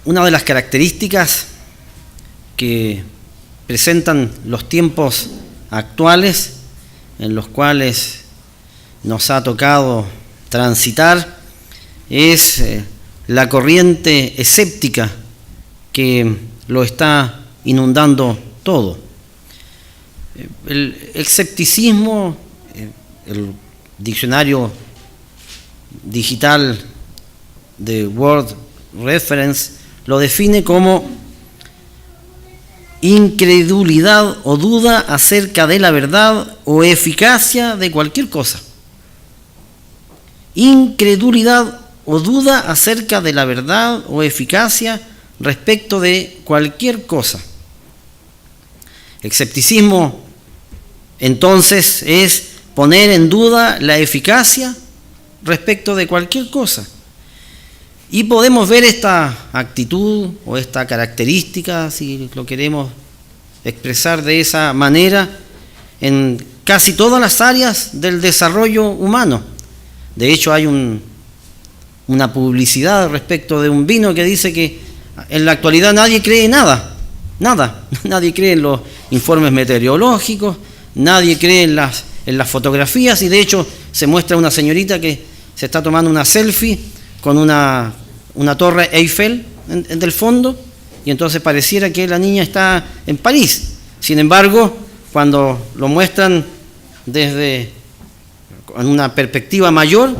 Una de las características que presentan los tiempos actuales en los cuales nos ha tocado transitar es la corriente escéptica que lo está inundando todo. El escepticismo, el diccionario digital de Word Reference lo define como incredulidad o duda acerca de la verdad o eficacia de cualquier cosa. Incredulidad o duda acerca de la verdad o eficacia respecto de cualquier cosa. Escepticismo, entonces, es poner en duda la eficacia respecto de cualquier cosa. Y podemos ver esta actitud o esta característica, si lo queremos expresar de esa manera, en casi todas las áreas del desarrollo humano. De hecho, hay una publicidad respecto de un vino que dice que en la actualidad nadie cree nada. Nadie cree en los informes meteorológicos, nadie cree en las fotografías, y de hecho se muestra una señorita que se está tomando una selfie con una torre Eiffel en el fondo, y entonces pareciera que la niña está en París. Sin embargo, cuando lo muestran desde una perspectiva mayor,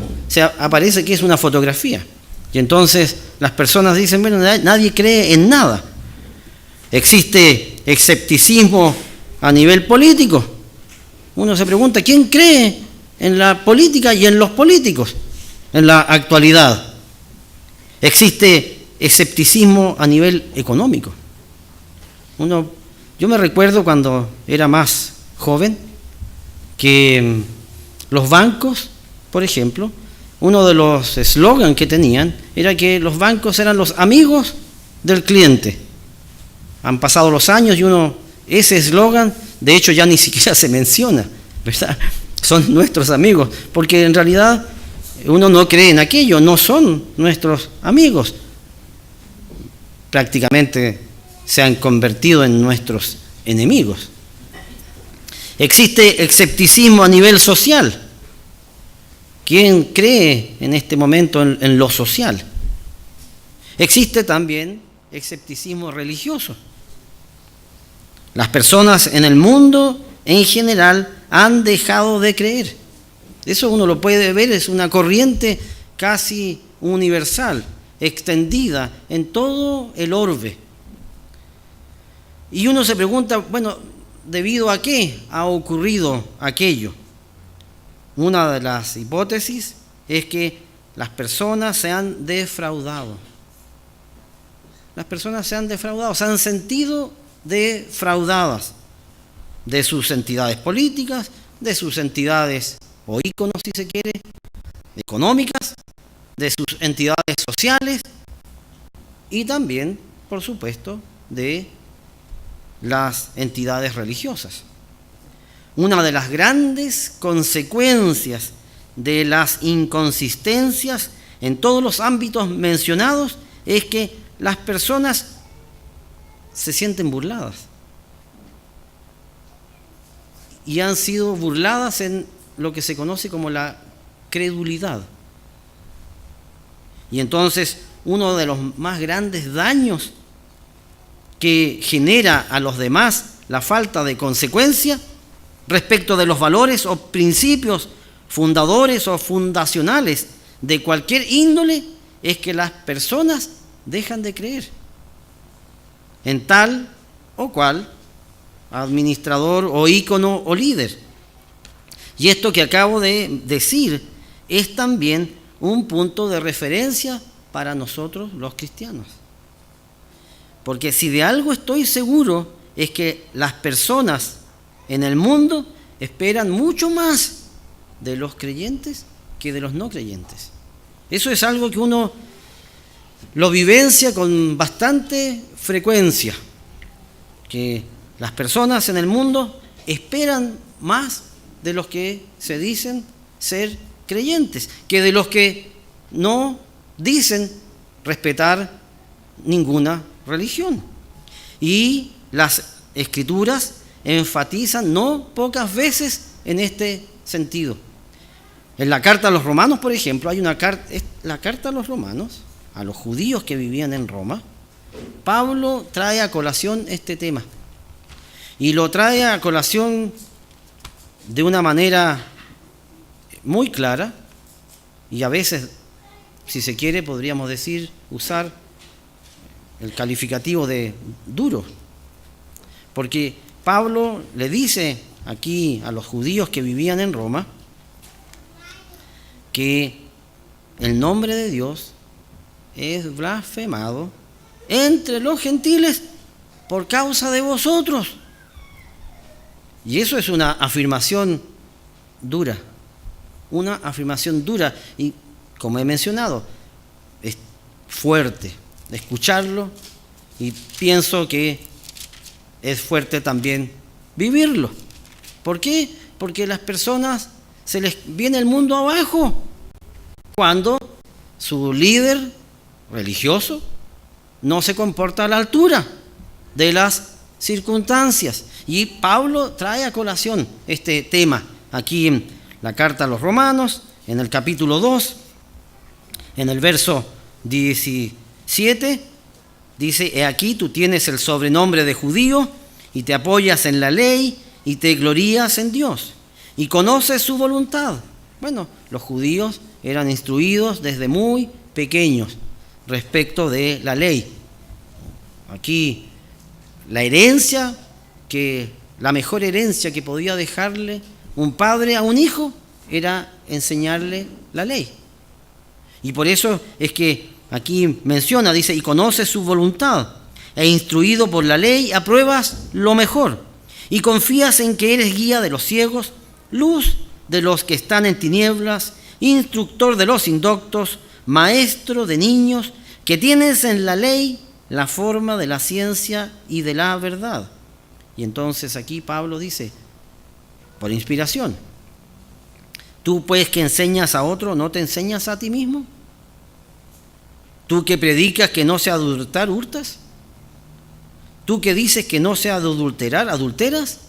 aparece que es una fotografía. Y entonces las personas dicen, bueno, nadie cree en nada. Existe escepticismo a nivel político. Uno se pregunta, ¿quién cree en la política y en los políticos en la actualidad? Existe escepticismo a nivel económico. Yo me recuerdo cuando era más joven que los bancos, por ejemplo, uno de los eslogans que tenían era que los bancos eran los amigos del cliente. Han pasado los años y ese eslogan, de hecho, ya ni siquiera se menciona, ¿verdad? Son nuestros amigos, porque en realidad uno no cree en aquello, no son nuestros amigos. Prácticamente se han convertido en nuestros enemigos. Existe escepticismo a nivel social. ¿Quién cree en este momento en lo social? Existe también escepticismo religioso. Las personas en el mundo en general han dejado de creer. Eso uno lo puede ver, es una corriente casi universal, extendida en todo el orbe. Y uno se pregunta, bueno, ¿debido a qué ha ocurrido aquello? Una de las hipótesis es que las personas se han defraudado. Las personas se han defraudado, se han sentido defraudadas de sus entidades políticas, de sus entidades o íconos, si se quiere, económicas, de sus entidades sociales y también, por supuesto, de las entidades religiosas. Una de las grandes consecuencias de las inconsistencias en todos los ámbitos mencionados es que las personas se sienten burladas y han sido burladas en lo que se conoce como la credulidad. Y entonces uno de los más grandes daños que genera a los demás la falta de consecuencia respecto de los valores o principios fundadores o fundacionales de cualquier índole es que las personas dejan de creer en tal o cual administrador o ícono o líder. Y esto que acabo de decir es también un punto de referencia para nosotros los cristianos. Porque si de algo estoy seguro es que las personas en el mundo esperan mucho más de los creyentes que de los no creyentes. Eso es algo que uno lo vivencia con bastante frecuencia, que las personas en el mundo esperan más de los que se dicen ser creyentes, que de los que no dicen respetar ninguna religión. Y las Escrituras enfatizan no pocas veces en este sentido. En la carta a los romanos, por ejemplo, hay una carta, la carta a los romanos, a los judíos que vivían en Roma. Pablo trae a colación este tema y lo trae a colación de una manera muy clara y a veces, si se quiere, podríamos decir, usar el calificativo de duro, porque Pablo le dice aquí a los judíos que vivían en Roma que el nombre de Dios es blasfemado entre los gentiles por causa de vosotros. Y eso es una afirmación dura, y como he mencionado, es fuerte escucharlo y pienso que es fuerte también vivirlo. ¿Por qué? Porque a las personas se les viene el mundo abajo cuando su líder religioso no se comporta a la altura de las circunstancias. Y Pablo trae a colación este tema aquí en la carta a los Romanos, en el capítulo 2, en el verso 17, dice: he aquí tú tienes el sobrenombre de judío y te apoyas en la ley y te glorías en Dios y conoces su voluntad. Bueno, los judíos eran instruidos desde muy pequeños respecto de la ley. Aquí la mejor herencia que podía dejarle un padre a un hijo era enseñarle la ley. Y por eso es que aquí menciona, dice, y conoces su voluntad, e instruido por la ley apruebas lo mejor, y confías en que eres guía de los ciegos, luz de los que están en tinieblas, instructor de los indoctos, maestro de niños, que tienes en la ley la forma de la ciencia y de la verdad. Y entonces aquí Pablo dice, por inspiración, tú pues que enseñas a otro, ¿no te enseñas a ti mismo? Tú que predicas que no se adulterar, ¿hurtas? Tú que dices que no se ha de adulterar, ¿adulteras?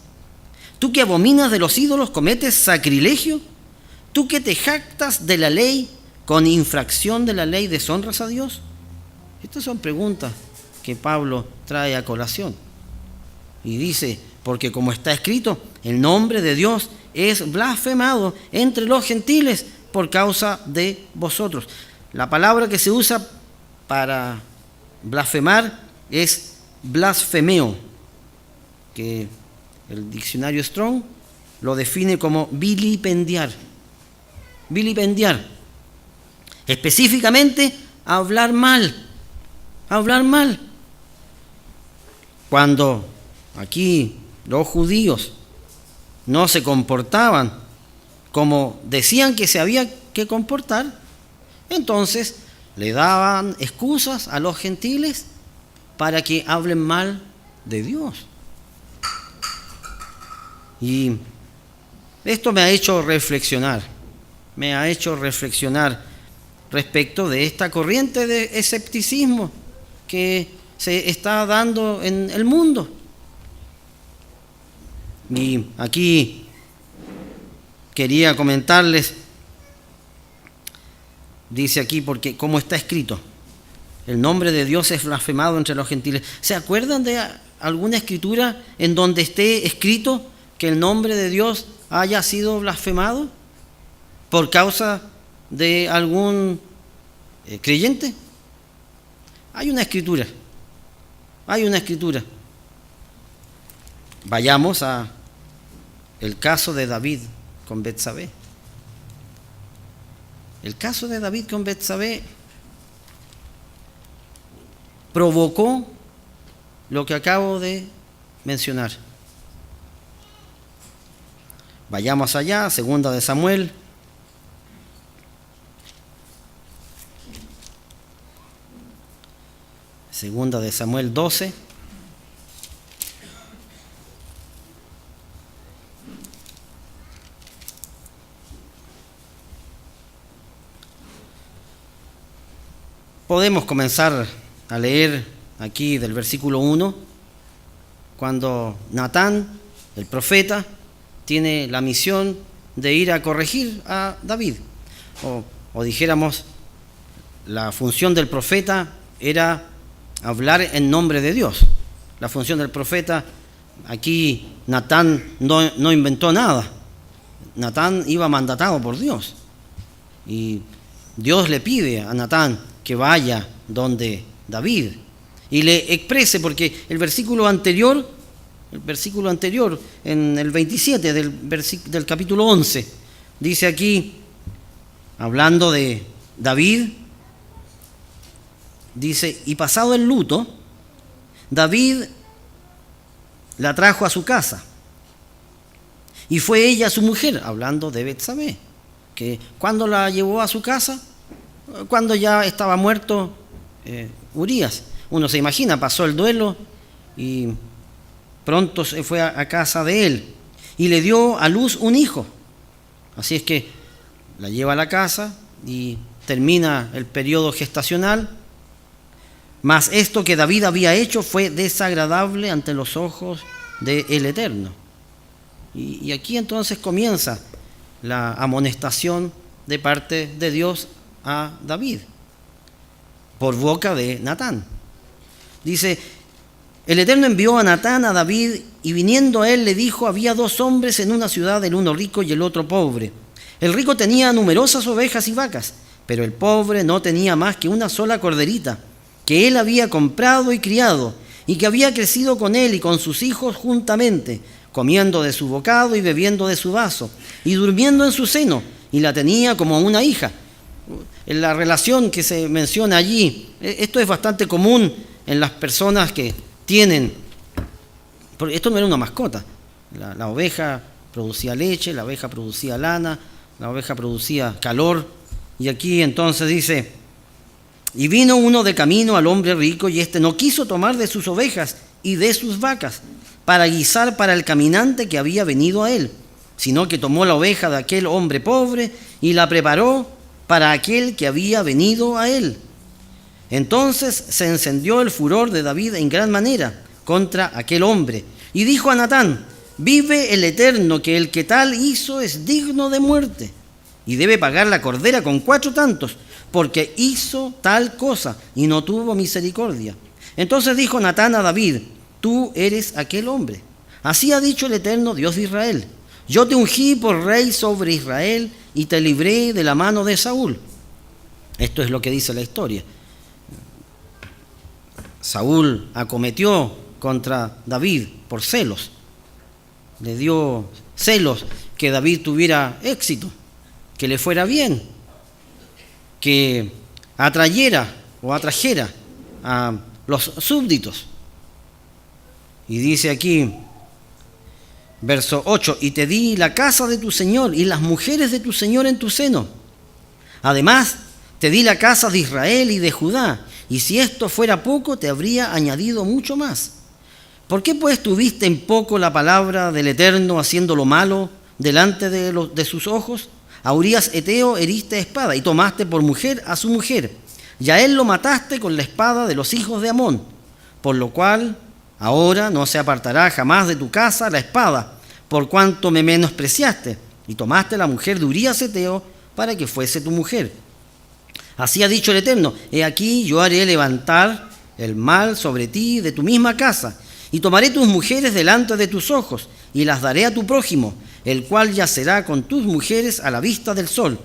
Tú que abominas de los ídolos, ¿cometes sacrilegio? Tú que te jactas de la ley, con infracción de la ley deshonras a Dios. Estas son preguntas que Pablo trae a colación. Y dice, porque como está escrito, el nombre de Dios es blasfemado entre los gentiles por causa de vosotros. La palabra que se usa para blasfemar es blasfemeo, que el diccionario Strong lo define como vilipendiar. Vilipendiar. Específicamente, hablar mal. Hablar mal. Cuando aquí los judíos no se comportaban como decían que se había que comportar, entonces le daban excusas a los gentiles para que hablen mal de Dios. Y esto me ha hecho reflexionar respecto de esta corriente de escepticismo que se está dando en el mundo. Y aquí quería comentarles, dice aquí, porque como está escrito, el nombre de Dios es blasfemado entre los gentiles. ¿Se acuerdan de alguna escritura en donde esté escrito que el nombre de Dios haya sido blasfemado por causa de algún creyente? Hay una escritura. Vayamos a el caso de David con Betsabé. El caso de David con Betsabé provocó lo que acabo de mencionar. Vayamos allá, segunda de Samuel. Segunda de Samuel 12. Podemos comenzar a leer aquí del versículo 1, cuando Natán, el profeta, tiene la misión de ir a corregir a David. O dijéramos, la función del profeta era hablar en nombre de Dios. La función del profeta, aquí Natán no inventó nada. Natán iba mandatado por Dios. Y Dios le pide a Natán que vaya donde David y le exprese, porque el versículo anterior, en el 27 del capítulo 11, dice aquí, hablando de David, dice, y pasado el luto, David la trajo a su casa, y fue ella su mujer, hablando de Betsabé, que cuando la llevó a su casa, cuando ya estaba muerto Urías. Uno se imagina, pasó el duelo y pronto se fue a casa de él y le dio a luz un hijo. Así es que la lleva a la casa y termina el periodo gestacional. Mas esto que David había hecho fue desagradable ante los ojos del Eterno. Y aquí entonces comienza la amonestación de parte de Dios a David, por boca de Natán. Dice, el Eterno envió a Natán a David, y viniendo a él le dijo, había dos hombres en una ciudad, el uno rico y el otro pobre. El rico tenía numerosas ovejas y vacas, pero el pobre no tenía más que una sola corderita, que él había comprado y criado, y que había crecido con él y con sus hijos juntamente, comiendo de su bocado y bebiendo de su vaso, y durmiendo en su seno, y la tenía como una hija. En la relación que se menciona allí, esto es bastante común en las personas que tienen, porque esto no era una mascota, la oveja producía leche, la oveja producía lana, la oveja producía calor, y aquí entonces dice, y vino uno de camino al hombre rico, y éste no quiso tomar de sus ovejas y de sus vacas para guisar para el caminante que había venido a él, sino que tomó la oveja de aquel hombre pobre y la preparó para aquel que había venido a él. Entonces se encendió el furor de David en gran manera contra aquel hombre, y dijo a Natán, vive el Eterno, que el que tal hizo es digno de muerte, y debe pagar la cordera con 4 tantos, porque hizo tal cosa y no tuvo misericordia. Entonces dijo Natán a David, tú eres aquel hombre. Así ha dicho el Eterno, Dios de Israel, yo te ungí por rey sobre Israel y te libré de la mano de Saúl. Esto es lo que dice la historia. Saúl acometió contra David por celos. Le dio celos que David tuviera éxito, que le fuera bien, que atrajera a los súbditos. Y dice aquí, verso 8, y te di la casa de tu señor y las mujeres de tu señor en tu seno. Además, te di la casa de Israel y de Judá, y si esto fuera poco, te habría añadido mucho más. ¿Por qué pues tuviste en poco la palabra del Eterno, haciendo lo malo delante de sus ojos? A Urías Eteo heriste a espada, y tomaste por mujer a su mujer, y a él lo mataste con la espada de los hijos de Amón, por lo cual ahora no se apartará jamás de tu casa la espada, por cuanto me menospreciaste, y tomaste la mujer de Urías Eteo para que fuese tu mujer. Así ha dicho el Eterno, he aquí yo haré levantar el mal sobre ti de tu misma casa, y tomaré tus mujeres delante de tus ojos, y las daré a tu prójimo, el cual yacerá con tus mujeres a la vista del sol,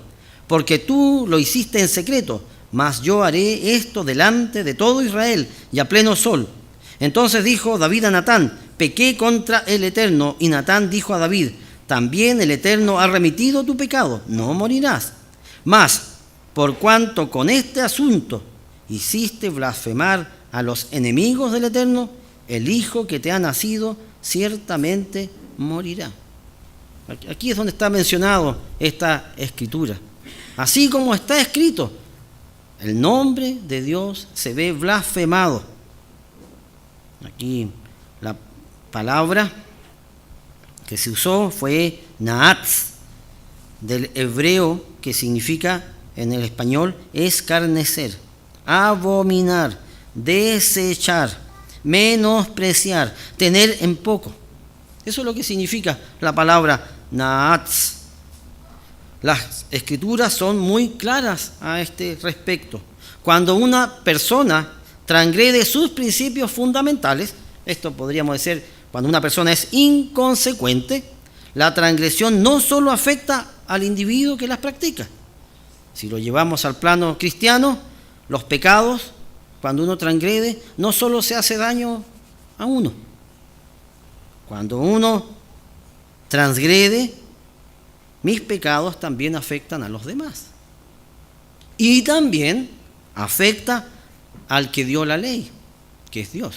porque tú lo hiciste en secreto, mas yo haré esto delante de todo Israel y a pleno sol. Entonces dijo David a Natán, pequé contra el Eterno, y Natán dijo a David, también el Eterno ha remitido tu pecado, no morirás. Mas, por cuanto con este asunto hiciste blasfemar a los enemigos del Eterno, el hijo que te ha nacido ciertamente morirá. Aquí es donde está mencionado esta escritura. Así como está escrito, el nombre de Dios se ve blasfemado. Aquí la palabra que se usó fue naatz, del hebreo, que significa en el español escarnecer, abominar, desechar, menospreciar, tener en poco. Eso es lo que significa la palabra naatz. Las escrituras son muy claras a este respecto. Cuando una persona transgrede sus principios fundamentales, esto podríamos decir, cuando una persona es inconsecuente, la transgresión no solo afecta al individuo que las practica. Si lo llevamos al plano cristiano, los pecados, cuando uno transgrede, no solo se hace daño a uno. Cuando uno transgrede, mis pecados también afectan a los demás. Y también afecta al que dio la ley, que es Dios.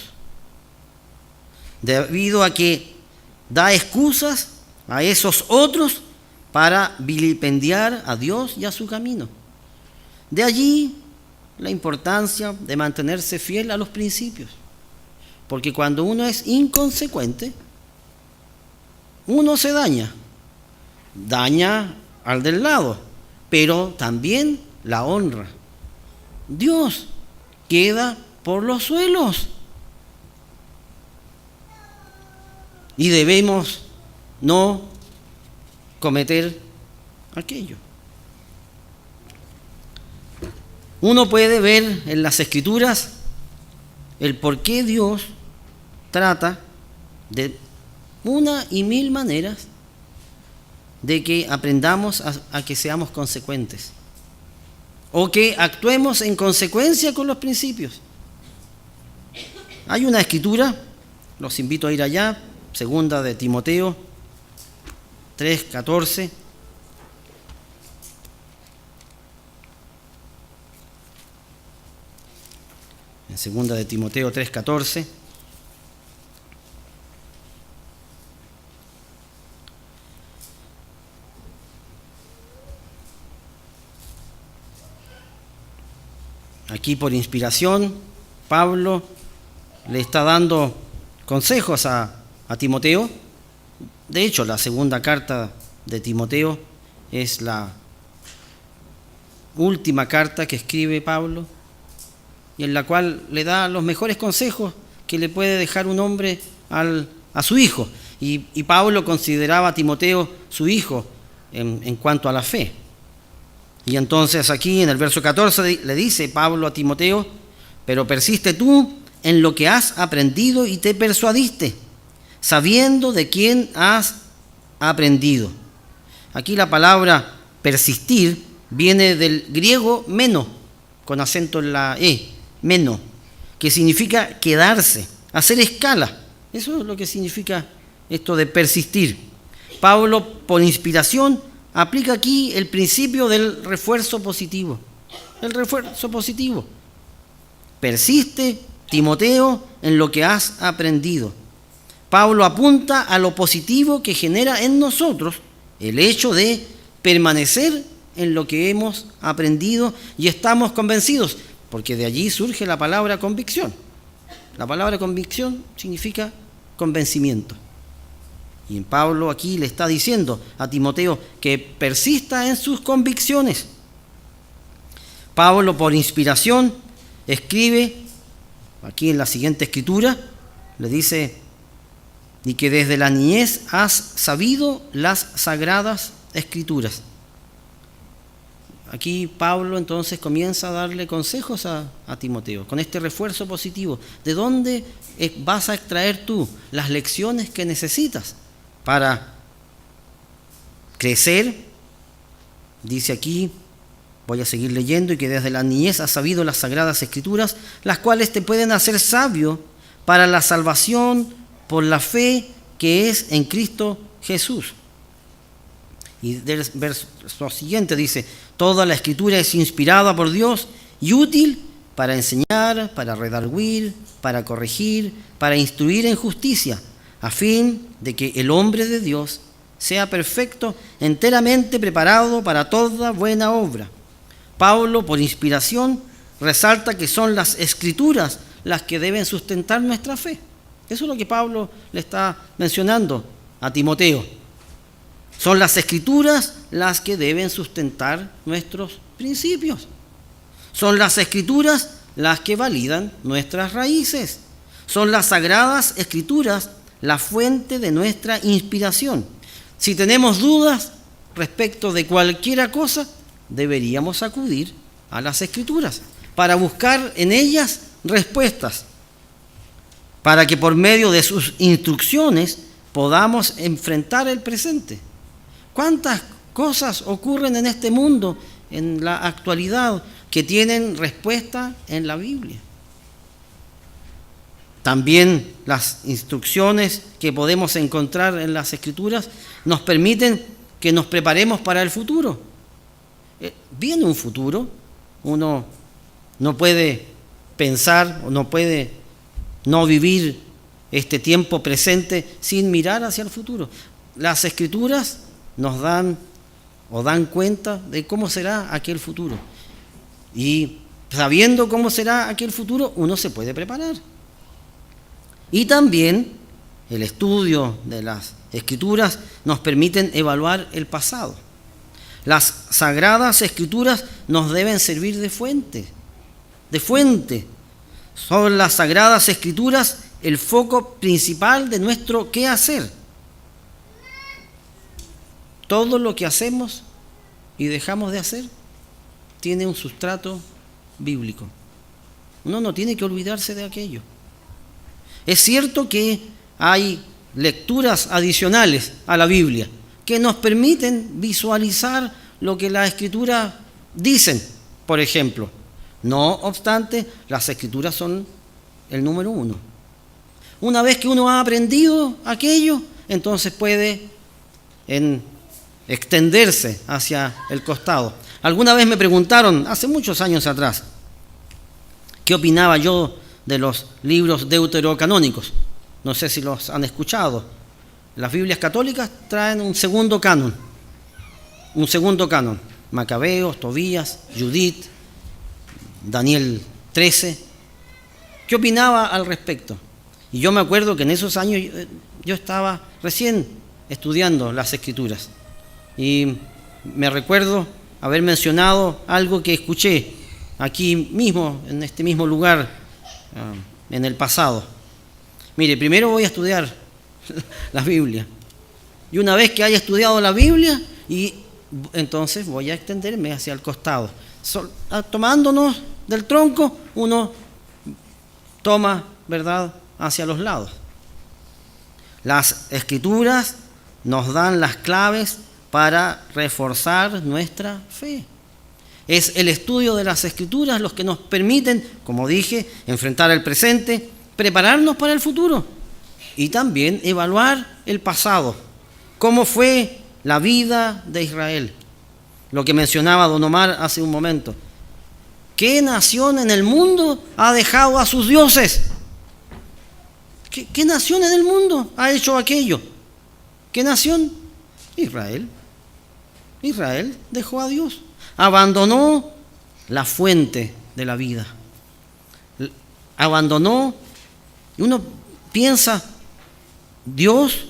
Debido a que da excusas a esos otros para vilipendiar a Dios y a su camino. De allí la importancia de mantenerse fiel a los principios. Porque cuando uno es inconsecuente, uno se daña al del lado, pero también la honra. Dios queda por los suelos. Y debemos no cometer aquello. Uno puede ver en las Escrituras el por qué Dios trata de una y mil maneras de que aprendamos a que seamos consecuentes o que actuemos en consecuencia con los principios. Hay una escritura, los invito a ir allá, segunda de Timoteo 3:14. En segunda de Timoteo 3:14. Aquí por inspiración, Pablo le está dando consejos a Timoteo. De hecho, la segunda carta de Timoteo es la última carta que escribe Pablo y en la cual le da los mejores consejos que le puede dejar un hombre a su hijo. Y Pablo consideraba a Timoteo su hijo en cuanto a la fe. Y entonces aquí en el verso 14 le dice Pablo a Timoteo: pero persiste tú en lo que has aprendido y te persuadiste, sabiendo de quién has aprendido. Aquí la palabra persistir viene del griego meno, con acento en la E, meno, que significa quedarse, hacer escala. Eso es lo que significa esto de persistir. Pablo, por inspiración, aplica aquí el principio del refuerzo positivo. El refuerzo positivo. Persiste, Timoteo, en lo que has aprendido. Pablo apunta a lo positivo que genera en nosotros el hecho de permanecer en lo que hemos aprendido y estamos convencidos, porque de allí surge la palabra convicción. La palabra convicción significa convencimiento. Y Pablo aquí le está diciendo a Timoteo que persista en sus convicciones. Pablo, por inspiración, escribe aquí en la siguiente escritura, le dice: y que desde la niñez has sabido las sagradas escrituras. Aquí Pablo entonces comienza a darle consejos a Timoteo, con este refuerzo positivo. ¿De dónde vas a extraer tú las lecciones que necesitas para crecer? Dice aquí, voy a seguir leyendo: y que desde la niñez has sabido las sagradas escrituras, las cuales te pueden hacer sabio para la salvación por la fe que es en Cristo Jesús. Y del verso siguiente dice: toda la escritura es inspirada por Dios y útil para enseñar, para redarguir, para corregir, para instruir en justicia, a fin de que el hombre de Dios sea perfecto, enteramente preparado para toda buena obra. Pablo, por inspiración, resalta que son las escrituras las que deben sustentar nuestra fe. Eso es lo que Pablo le está mencionando a Timoteo. Son las escrituras las que deben sustentar nuestros principios. Son las escrituras las que validan nuestras raíces. Son las Sagradas Escrituras la fuente de nuestra inspiración. Si tenemos dudas respecto de cualquier cosa, deberíamos acudir a las Escrituras para buscar en ellas respuestas, para que por medio de sus instrucciones podamos enfrentar el presente. ¿Cuántas cosas ocurren en este mundo, en la actualidad, que tienen respuesta en la Biblia? También las instrucciones que podemos encontrar en las Escrituras nos permiten que nos preparemos para el futuro. Viene un futuro, uno no puede pensar o no puede no vivir este tiempo presente sin mirar hacia el futuro. Las Escrituras nos dan cuenta de cómo será aquel futuro. Y sabiendo cómo será aquel futuro, uno se puede preparar. Y también el estudio de las Escrituras nos permiten evaluar el pasado. Las Sagradas Escrituras nos deben servir de fuente. Son las Sagradas Escrituras el foco principal de nuestro quehacer. Todo lo que hacemos y dejamos de hacer tiene un sustrato bíblico. Uno no tiene que olvidarse de aquello. Es cierto que hay lecturas adicionales a la Biblia que nos permiten visualizar lo que las Escrituras dicen, por ejemplo. No obstante, las Escrituras son el número uno. Una vez que uno ha aprendido aquello, entonces puede extenderse hacia el costado. Alguna vez me preguntaron, hace muchos años atrás, qué opinaba yo de los libros deuterocanónicos. No sé si los han escuchado. Las Biblias católicas traen un segundo canon. Macabeos, Tobías, Judith, Daniel 13. ¿Qué opinaba al respecto? Y yo me acuerdo que en esos años yo estaba recién estudiando las Escrituras. Y me recuerdo haber mencionado algo que escuché aquí mismo, en este mismo lugar, en el pasado. Mire, primero voy a estudiar la Biblia. Y una vez que haya estudiado la Biblia, y entonces voy a extenderme hacia el costado. Tomándonos del tronco, uno toma, ¿verdad?, hacia los lados. Las Escrituras nos dan las claves para reforzar nuestra fe. Es el estudio de las Escrituras los que nos permiten, como dije, enfrentar el presente, prepararnos para el futuro y también evaluar el pasado. ¿Cómo fue la vida de Israel? Lo que mencionaba don Omar hace un momento. ¿Qué nación en el mundo ha dejado a sus dioses? ¿Qué nación en el mundo ha hecho aquello? ¿Qué nación? Israel. Israel dejó a Dios. Abandonó la fuente de la vida. Abandonó, y uno piensa, Dios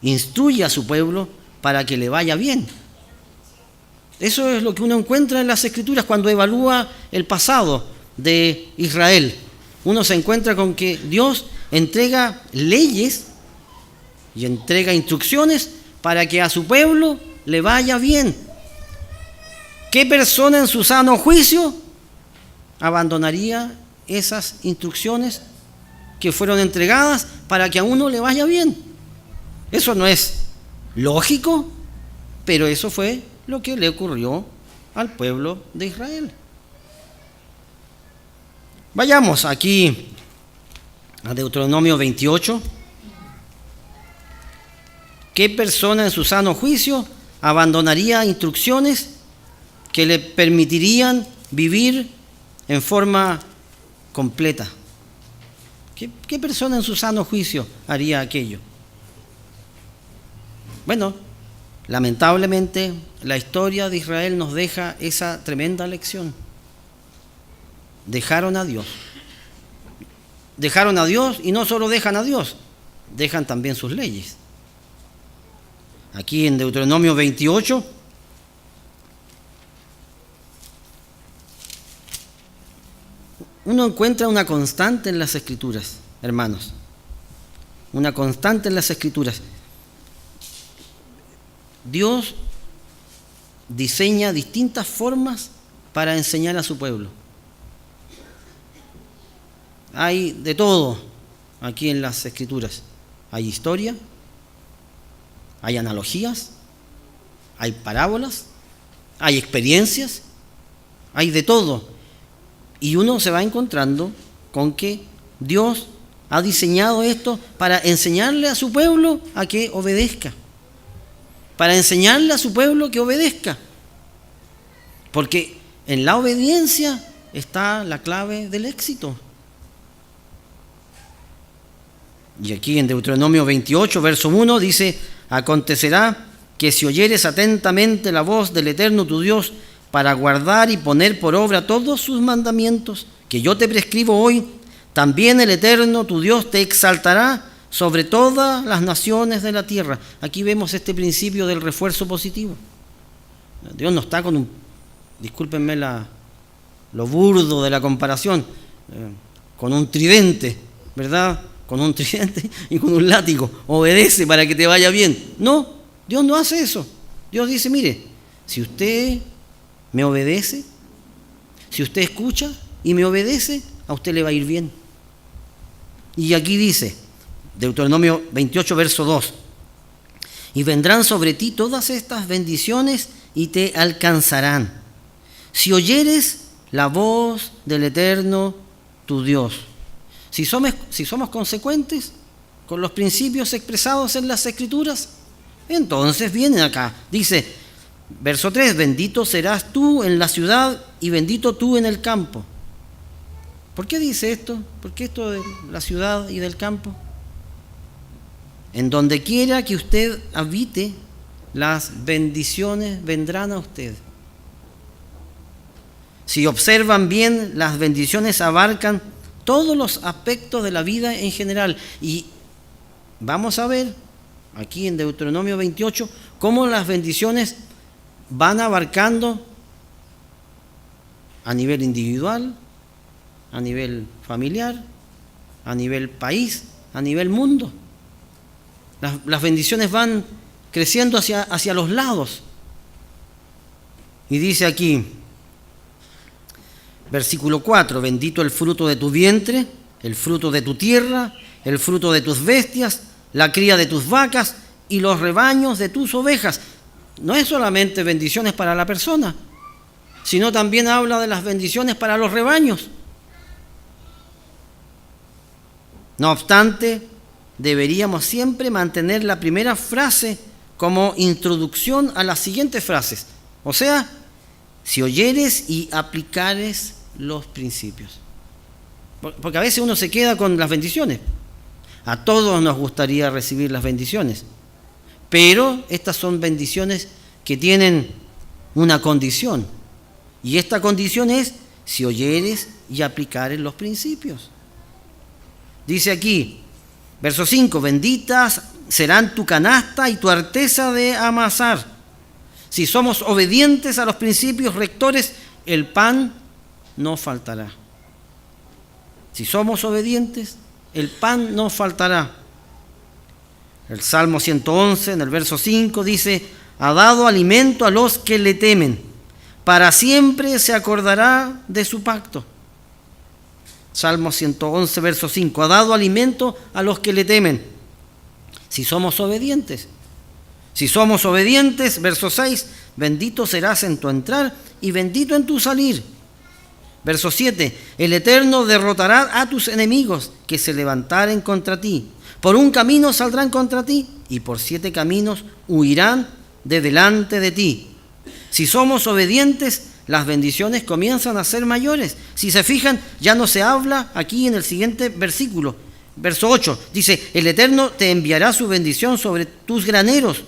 instruye a su pueblo para que le vaya bien. Eso es lo que uno encuentra en las Escrituras cuando evalúa el pasado de Israel. Uno se encuentra con que Dios entrega leyes y entrega instrucciones para que a su pueblo le vaya bien. ¿Qué persona en su sano juicio abandonaría esas instrucciones que fueron entregadas para que a uno le vaya bien? Eso no es lógico, pero eso fue lo que le ocurrió al pueblo de Israel. Vayamos aquí a Deuteronomio 28. ¿Qué persona en su sano juicio abandonaría instrucciones que le permitirían vivir en forma completa? ¿Qué persona en su sano juicio haría aquello? Bueno, lamentablemente la historia de Israel nos deja esa tremenda lección. Dejaron a Dios. Dejaron a Dios y no solo dejan a Dios, dejan también sus leyes. Aquí en Deuteronomio 28, uno encuentra una constante en las Escrituras, hermanos. Una constante en las Escrituras. Dios diseña distintas formas para enseñar a su pueblo. Hay de todo aquí en las Escrituras. Hay historia, hay analogías, hay parábolas, hay experiencias, hay de todo. Y uno se va encontrando con que Dios ha diseñado esto para enseñarle a su pueblo a que obedezca. Para enseñarle a su pueblo que obedezca. Porque en la obediencia está la clave del éxito. Y aquí en Deuteronomio 28, verso 1, dice: acontecerá que si oyeres atentamente la voz del Eterno tu Dios, para guardar y poner por obra todos sus mandamientos que yo te prescribo hoy, también el Eterno tu Dios te exaltará sobre todas las naciones de la tierra. Aquí vemos este principio del refuerzo positivo. Dios no está con un, discúlpenme lo burdo de la comparación, con un tridente, ¿verdad? Con un tridente y con un látigo. Obedece para que te vaya bien. No, Dios no hace eso. Dios dice: mire, si usted me obedece, si usted escucha y me obedece, a usted le va a ir bien. Y aquí dice, Deuteronomio 28, verso 2, y vendrán sobre ti todas estas bendiciones y te alcanzarán, si oyeres la voz del Eterno tu Dios. Si somos consecuentes con los principios expresados en las Escrituras, entonces vienen acá. Dice, verso 3, bendito serás tú en la ciudad y bendito tú en el campo. ¿Por qué dice esto? ¿Por qué esto de la ciudad y del campo? En donde quiera que usted habite, las bendiciones vendrán a usted. Si observan bien, las bendiciones abarcan todos los aspectos de la vida en general. Y vamos a ver aquí en Deuteronomio 28 cómo las bendiciones van abarcando a nivel individual, a nivel familiar, a nivel país, a nivel mundo. Las bendiciones van creciendo hacia los lados. Y dice aquí, versículo 4, bendito el fruto de tu vientre, el fruto de tu tierra, el fruto de tus bestias, la cría de tus vacas y los rebaños de tus ovejas. No es solamente bendiciones para la persona, sino también habla de las bendiciones para los rebaños. No obstante, deberíamos siempre mantener la primera frase como introducción a las siguientes frases. O sea, si oyeres y aplicares los principios. Porque a veces uno se queda con las bendiciones. A todos nos gustaría recibir las bendiciones. Pero estas son bendiciones que tienen una condición. Y esta condición es si oyeres y aplicares los principios. Dice aquí, verso 5, benditas serán tu canasta y tu arteza de amasar. Si somos obedientes a los principios rectores, el pan no faltará. Si somos obedientes, el pan no faltará. El Salmo 111, en el verso 5, dice, ha dado alimento a los que le temen, para siempre se acordará de su pacto. Salmo 111, verso 5, ha dado alimento a los que le temen. Si somos obedientes. Si somos obedientes, verso 6, bendito serás en tu entrar y bendito en tu salir. Verso 7, el Eterno derrotará a tus enemigos que se levantaren contra ti. Por un camino saldrán contra ti y por 7 caminos huirán de delante de ti. Si somos obedientes, las bendiciones comienzan a ser mayores. Si se fijan, ya no se habla aquí en el siguiente versículo. Verso 8, dice, el Eterno te enviará su bendición sobre tus graneros.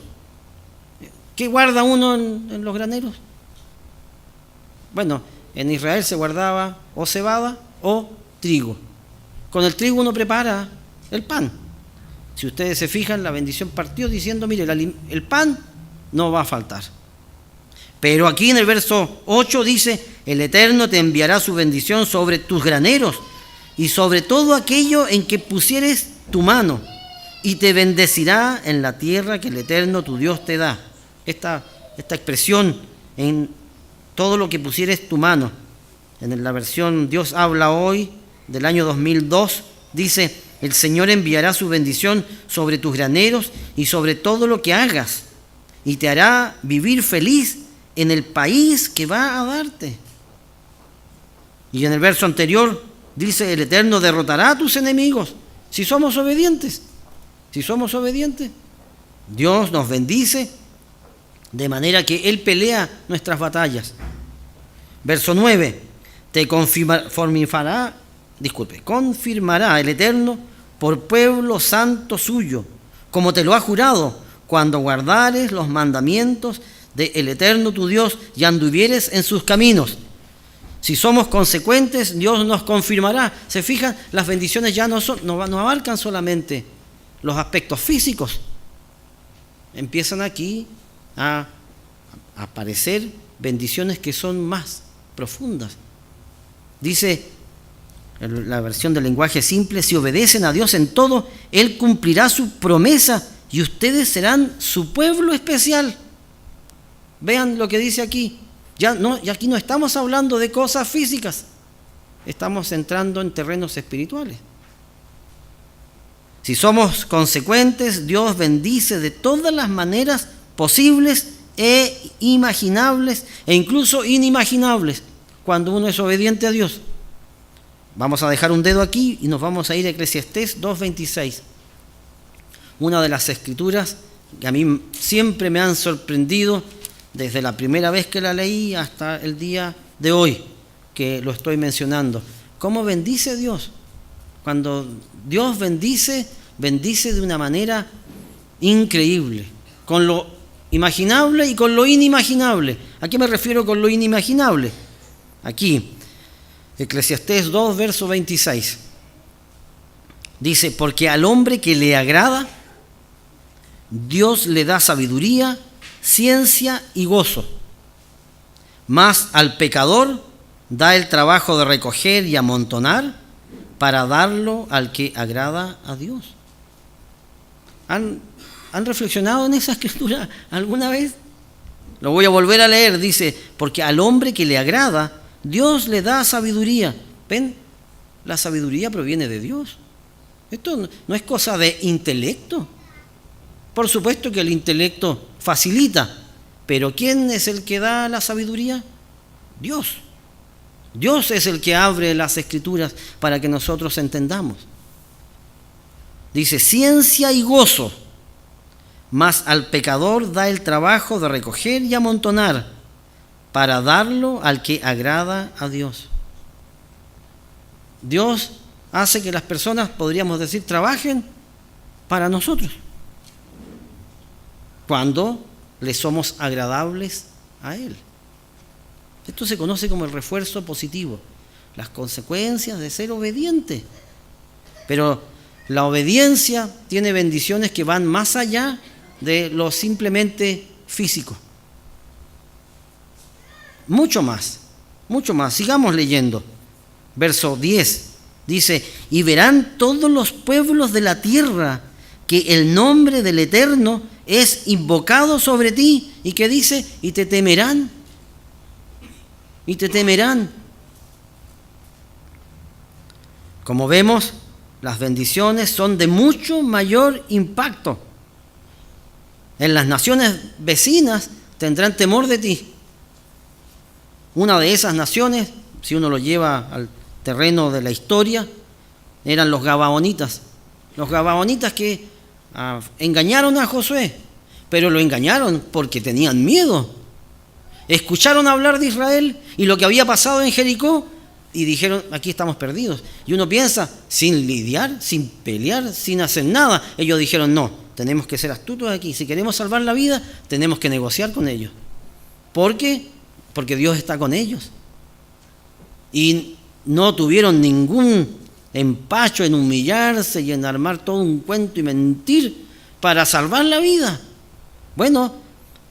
¿Qué guarda uno en los graneros? Bueno, en Israel se guardaba o cebada o trigo. Con el trigo uno prepara el pan. Si ustedes se fijan, la bendición partió diciendo, mire, el pan no va a faltar. Pero aquí en el verso 8 dice: el Eterno te enviará su bendición sobre tus graneros y sobre todo aquello en que pusieres tu mano, y te bendecirá en la tierra que el Eterno tu Dios te da. Esta expresión, en todo lo que pusieres tu mano, en la versión Dios habla hoy del año 2002, dice: el Señor enviará su bendición sobre tus graneros y sobre todo lo que hagas, y te hará vivir feliz en el país que va a darte. Y en el verso anterior dice: el Eterno derrotará a tus enemigos. Si somos obedientes, Dios nos bendice de manera que Él pelea nuestras batallas. Verso 9: te confirmará el Eterno por pueblo santo suyo, como te lo ha jurado, cuando guardares los mandamientos del Eterno tu Dios y anduvieres en sus caminos. Si somos consecuentes, Dios nos confirmará. ¿Se fijan? Las bendiciones ya no abarcan solamente los aspectos físicos. Empiezan aquí a aparecer bendiciones que son más profundas. Dice la versión del lenguaje simple: si obedecen a Dios en todo, Él cumplirá su promesa y ustedes serán su pueblo especial. Vean lo que dice aquí. Y aquí no estamos hablando de cosas físicas, estamos entrando en terrenos espirituales. Si somos consecuentes, Dios bendice de todas las maneras posibles e imaginables e incluso inimaginables cuando uno es obediente a Dios. Vamos a dejar un dedo aquí y nos vamos a ir a Eclesiastés 2:26. Una de las escrituras que a mí siempre me han sorprendido desde la primera vez que la leí hasta el día de hoy que lo estoy mencionando. ¿Cómo bendice Dios? Cuando Dios bendice de una manera increíble, con lo imaginable y con lo inimaginable. ¿A qué me refiero con lo inimaginable? Aquí, Eclesiastés 2, verso 26. Dice: porque al hombre que le agrada, Dios le da sabiduría, ciencia y gozo. Mas al pecador da el trabajo de recoger y amontonar para darlo al que agrada a Dios. ¿Han reflexionado en esa escritura alguna vez? Lo voy a volver a leer. Dice: porque al hombre que le agrada, Dios le da sabiduría. ¿Ven? La sabiduría proviene de Dios. Esto no es cosa de intelecto. Por supuesto que el intelecto facilita, pero ¿quién es el que da la sabiduría? Dios. Dios es el que abre las escrituras para que nosotros entendamos. Dice: ciencia y gozo, mas al pecador da el trabajo de recoger y amontonar para darlo al que agrada a Dios. Dios hace que las personas, podríamos decir, trabajen para nosotros cuando le somos agradables a Él. Esto se conoce como el refuerzo positivo, las consecuencias de ser obediente. Pero la obediencia tiene bendiciones que van más allá de lo simplemente físico. Mucho más. Sigamos leyendo. Verso 10 dice: y verán todos los pueblos de la tierra que el nombre del Eterno es invocado sobre ti. ¿Y qué dice? Y te temerán. Como vemos, las bendiciones son de mucho mayor impacto. En las naciones vecinas tendrán temor de ti. Una de esas naciones, si uno lo lleva al terreno de la historia, eran los gabaonitas. Los gabaonitas que engañaron a Josué, pero lo engañaron porque tenían miedo. Escucharon hablar de Israel y lo que había pasado en Jericó y dijeron: aquí estamos perdidos. Y uno piensa, sin lidiar, sin pelear, sin hacer nada. Ellos dijeron: no, tenemos que ser astutos aquí. Si queremos salvar la vida, tenemos que negociar con ellos. ¿Por qué? Porque Dios está con ellos. Y no tuvieron ningún empacho en humillarse y en armar todo un cuento y mentir para salvar la vida. Bueno,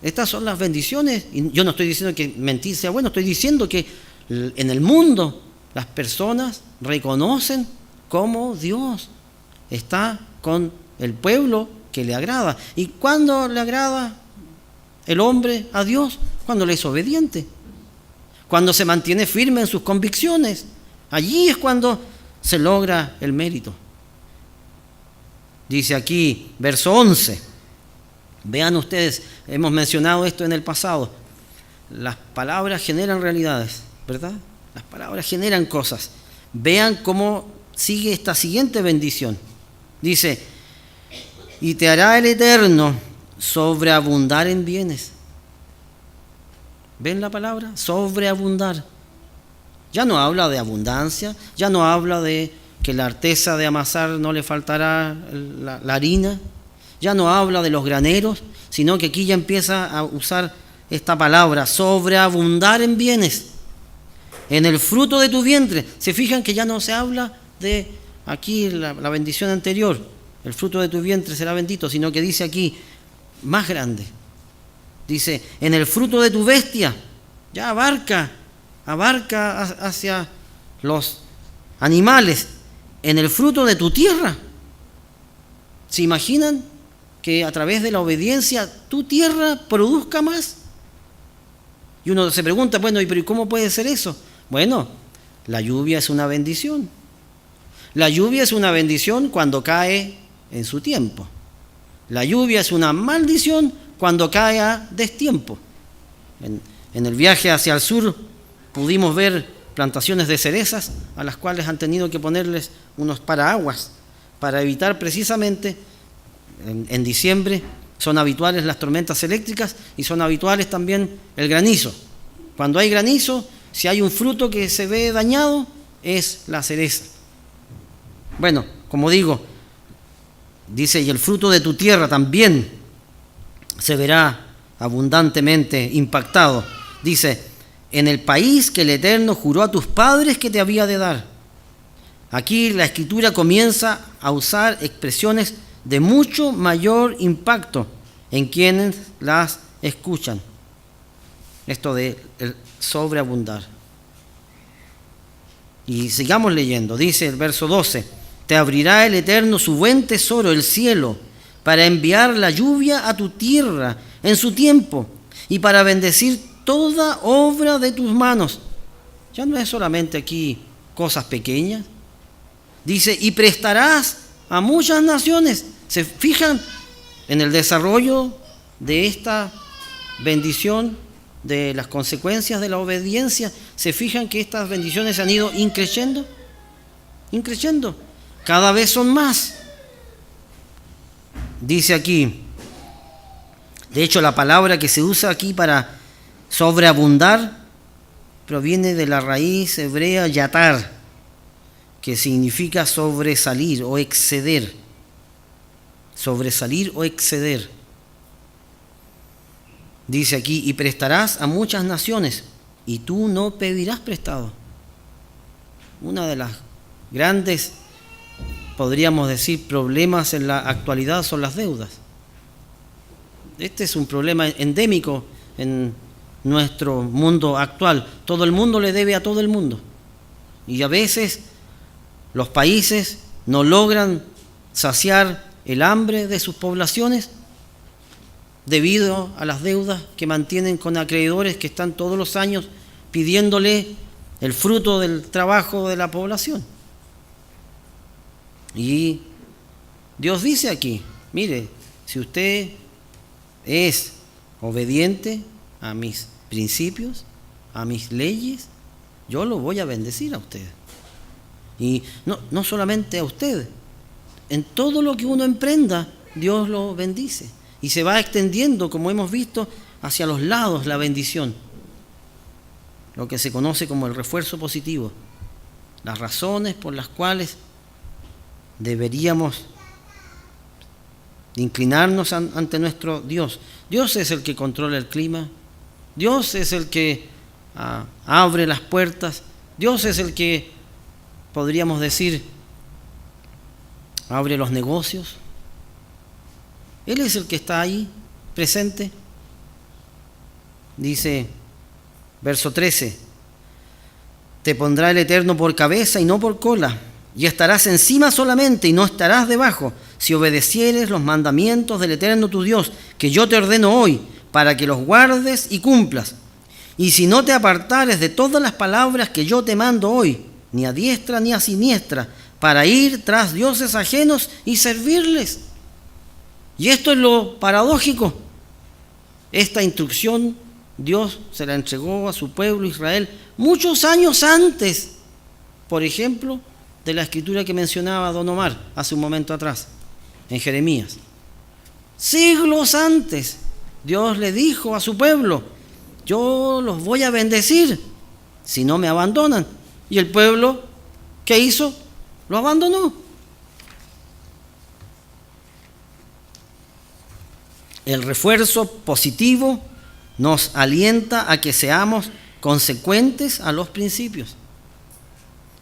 Estas son las bendiciones. Y yo no estoy diciendo que mentir sea bueno, estoy diciendo que en el mundo las personas reconocen cómo Dios está con el pueblo que le agrada. ¿Y cuándo le agrada el hombre a Dios? Cuando le es obediente, cuando se mantiene firme en sus convicciones. Allí es cuando se logra el mérito. Dice aquí, verso 11. Vean ustedes, hemos mencionado esto en el pasado. Las palabras generan realidades, ¿verdad? Las palabras generan cosas. Vean cómo sigue esta siguiente bendición. Dice, y te hará el Eterno sobreabundar en bienes. ¿Ven la palabra? Sobreabundar. Ya no habla de abundancia, ya no habla de que la artesa de amasar no le faltará la harina, ya no habla de los graneros, sino que aquí ya empieza a usar esta palabra, sobreabundar en bienes, en el fruto de tu vientre. Se fijan que ya no se habla de aquí la bendición anterior, el fruto de tu vientre será bendito, sino que dice aquí, más grande. Dice, en el fruto de tu bestia, ya abarca hacia los animales, en el fruto de tu tierra. ¿Se imaginan que a través de la obediencia tu tierra produzca más? Y uno se pregunta, bueno, ¿pero y cómo puede ser eso? Bueno, la lluvia es una bendición. La lluvia es una bendición cuando cae en su tiempo. La lluvia es una maldición cuando cae a destiempo. En el viaje hacia el sur pudimos ver plantaciones de cerezas a las cuales han tenido que ponerles unos paraguas para evitar precisamente, en diciembre son habituales las tormentas eléctricas y son habituales también el granizo. Cuando hay granizo, si hay un fruto que se ve dañado, es la cereza. Bueno, como digo, dice, y el fruto de tu tierra también se verá abundantemente impactado. Dice, en el país que el Eterno juró a tus padres que te había de dar. Aquí la Escritura comienza a usar expresiones de mucho mayor impacto en quienes las escuchan. Esto de el sobreabundar. Y sigamos leyendo. Dice el verso 12, te abrirá el Eterno su buen tesoro, el cielo, para enviar la lluvia a tu tierra en su tiempo y para bendecir toda obra de tus manos. Ya no es solamente aquí cosas pequeñas. Dice, y prestarás a muchas naciones. ¿Se fijan en el desarrollo de esta bendición, de las consecuencias de la obediencia? ¿Se fijan que estas bendiciones han ido increciendo? Increciendo. Cada vez son más. Dice aquí, de hecho la palabra que se usa aquí para sobreabundar proviene de la raíz hebrea yatar, que significa sobresalir o exceder. Sobresalir o exceder. Dice aquí, y prestarás a muchas naciones, y tú no pedirás prestado. Una de las grandes, podríamos decir, problemas en la actualidad son las deudas. Este es un problema endémico en nuestro mundo actual. Todo el mundo le debe a todo el mundo. Y a veces los países no logran saciar el hambre de sus poblaciones debido a las deudas que mantienen con acreedores que están todos los años pidiéndole el fruto del trabajo de la población. Y Dios dice aquí, mire, si usted es obediente a mis principios, a mis leyes, yo lo voy a bendecir a usted. Y no solamente a usted, en todo lo que uno emprenda, Dios lo bendice. Y se va extendiendo, como hemos visto, hacia los lados la bendición. Lo que se conoce como el refuerzo positivo. Las razones por las cuales deberíamos inclinarnos ante nuestro Dios. Dios es el que controla el clima. Dios es el que abre las puertas. Dios es el que, podríamos decir, abre los negocios. Él es el que está ahí, presente. dice, verso 13, te pondrá el Eterno por cabeza y no por cola, y estarás encima solamente y no estarás debajo, si obedecieres los mandamientos del Eterno tu Dios, que yo te ordeno hoy, para que los guardes y cumplas. Y si no te apartares de todas las palabras que yo te mando hoy, ni a diestra ni a siniestra, para ir tras dioses ajenos y servirles. Y esto es lo paradójico. Esta instrucción Dios se la entregó a su pueblo Israel muchos años antes, por ejemplo, de la escritura que mencionaba don Omar hace un momento atrás, en Jeremías. Siglos antes, Dios le dijo a su pueblo, yo los voy a bendecir si no me abandonan. Y el pueblo, ¿qué hizo? Lo abandonó. El refuerzo positivo nos alienta a que seamos consecuentes a los principios,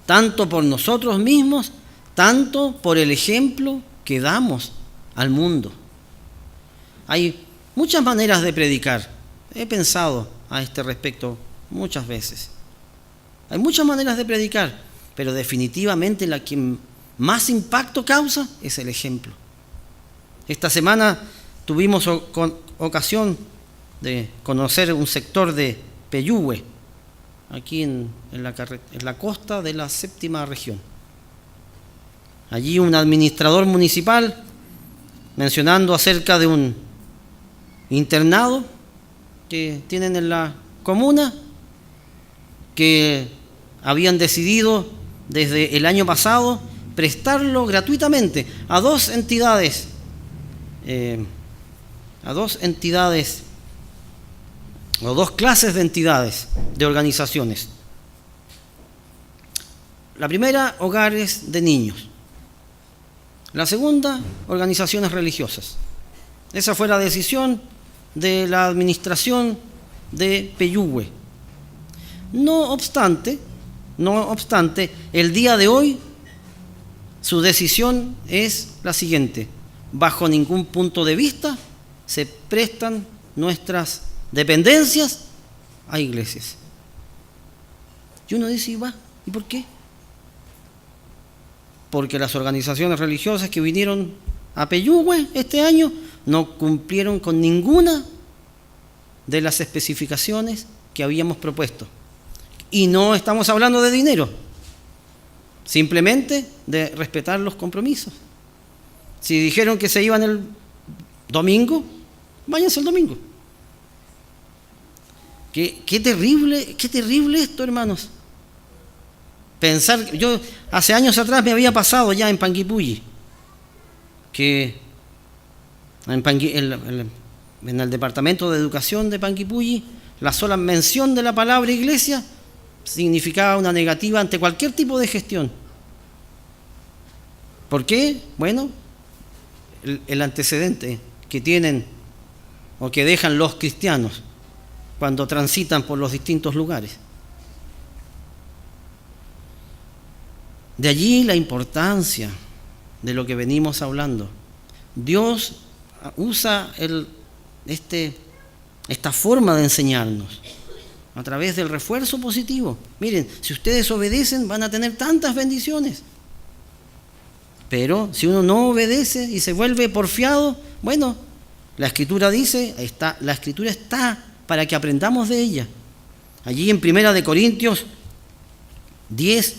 tanto por nosotros mismos, tanto por el ejemplo que damos al mundo. Hay muchas maneras de predicar. He pensado a este respecto muchas veces. Hay muchas maneras de predicar, pero definitivamente la que más impacto causa es el ejemplo. Esta semana tuvimos ocasión de conocer un sector de Peyúgue, aquí en la costa de la séptima región. Allí un administrador municipal, mencionando acerca de un internado que tienen en la comuna, que habían decidido desde el año pasado prestarlo gratuitamente a dos entidades o dos clases de entidades, de organizaciones. La primera, hogares de niños. La segunda, organizaciones religiosas. Esa fue la decisión de la administración de Peyúgue. No obstante, el día de hoy su decisión es la siguiente: bajo ningún punto de vista se prestan nuestras dependencias a iglesias. Y uno dice, ¿y por qué? Porque las organizaciones religiosas que vinieron a Peyúgue este año no cumplieron con ninguna de las especificaciones que habíamos propuesto. Y no estamos hablando de dinero, simplemente de respetar los compromisos. Si dijeron que se iban el domingo, váyanse el domingo. Qué terrible esto, hermanos. Pensar, yo hace años atrás me había pasado ya en Panguipulli, que en el departamento de educación de Panguipulli, la sola mención de la palabra iglesia significaba una negativa ante cualquier tipo de gestión. ¿Por qué? Bueno, el antecedente que tienen o que dejan los cristianos cuando transitan por los distintos lugares. De allí la importancia de lo que venimos hablando. Dios usa esta forma de enseñarnos a través del refuerzo positivo. Miren, si ustedes obedecen van a tener tantas bendiciones. Pero si uno no obedece y se vuelve porfiado, bueno, la Escritura dice, la Escritura está para que aprendamos de ella. Allí en 1 Corintios 10,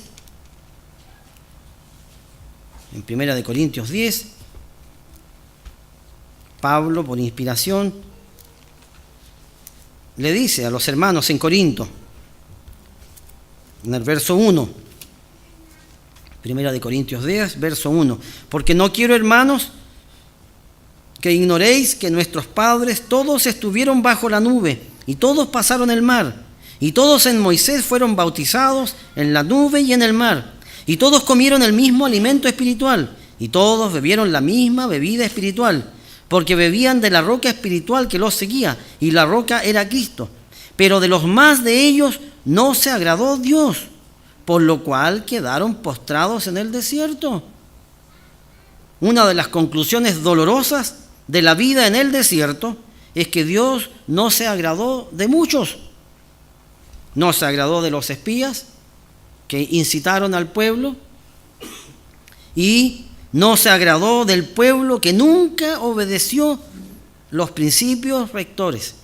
Pablo, por inspiración, le dice a los hermanos en Corinto, en el verso 1, 1 Corintios 10, verso 1, porque no quiero, hermanos, que ignoréis que nuestros padres todos estuvieron bajo la nube, y todos pasaron el mar, y todos en Moisés fueron bautizados en la nube y en el mar, y todos comieron el mismo alimento espiritual, y todos bebieron la misma bebida espiritual, porque bebían de la roca espiritual que los seguía, y la roca era Cristo. Pero de los más de ellos no se agradó Dios, por lo cual quedaron postrados en el desierto. Una de las conclusiones dolorosas de la vida en el desierto es que Dios no se agradó de muchos. No se agradó de los espías que incitaron al pueblo y no se agradó del pueblo que nunca obedeció los principios rectores.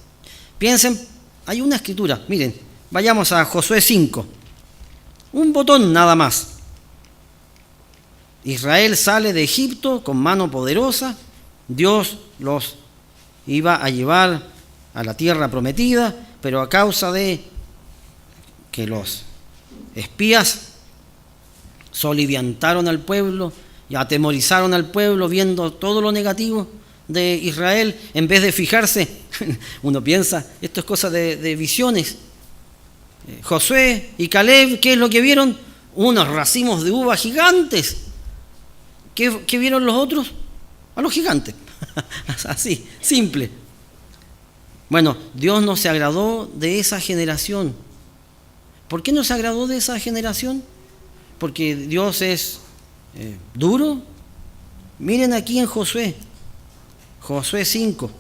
Piensen, hay una escritura, miren, vayamos a Josué 5, un botón nada más. Israel sale de Egipto con mano poderosa, Dios los iba a llevar a la tierra prometida, pero a causa de que los espías soliviantaron al pueblo y atemorizaron al pueblo viendo todo lo negativo de Israel, en vez de fijarse, uno piensa, esto es cosa de visiones. Josué y Caleb, ¿qué es lo que vieron? Unos racimos de uvas gigantes. ¿Qué vieron los otros? A los gigantes. Así, simple. Bueno, Dios no se agradó de esa generación. ¿Por qué no se agradó de esa generación? Porque Dios es duro. Miren aquí en Josué 5,